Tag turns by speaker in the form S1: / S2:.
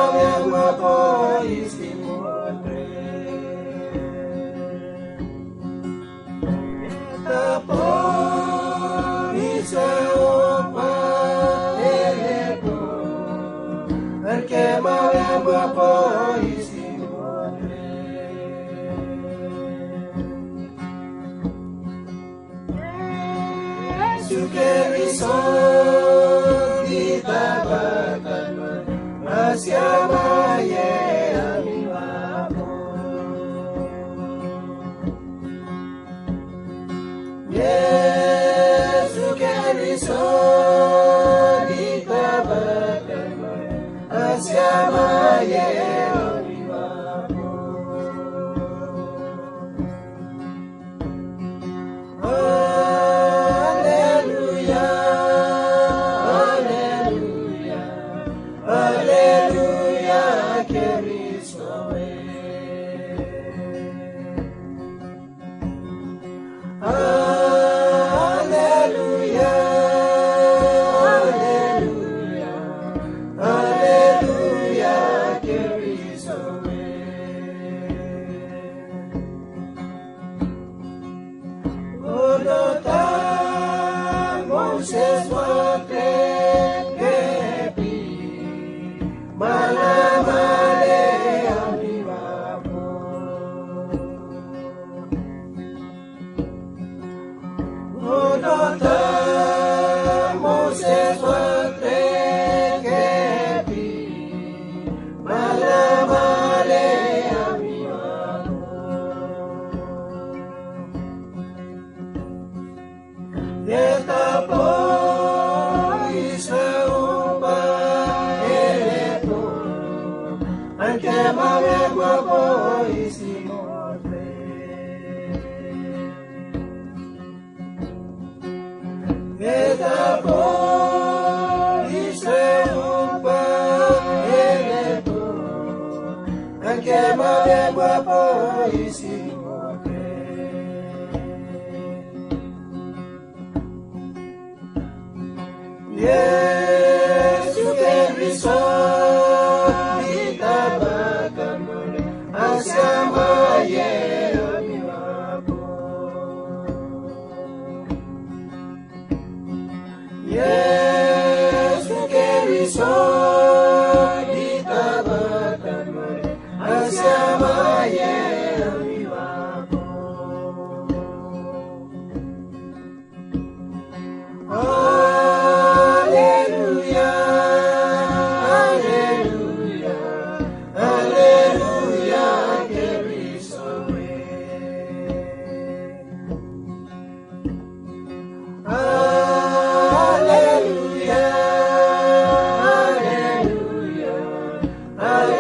S1: maweng mapo istimore tapo iseopa elepo perché maweng mapo istimore suke riso ditabakan Asyama ye amiwapo Yesu Keriso ditabakan Asyama ye amiwapo Haleluya Haleluya Haleluya Keriso Haleluya Haleluya Haleluya Keriso Odota Moses wakre kepi Malamale amiwapo Odota Moses wakre kepi Malamale amiwapo Yetapo iseupa elepo anche maweng mapo istimore Yetapo iseupa elepo anche maweng mapo istimore Yesu Keriso ditabakan Asyama ye amiwapo Yesu Keriso ditabakan Asyama ye amiwapo Haleluya, Haleluya, Haleluya, Keriso Haleluya, Haleluya, Haleluya.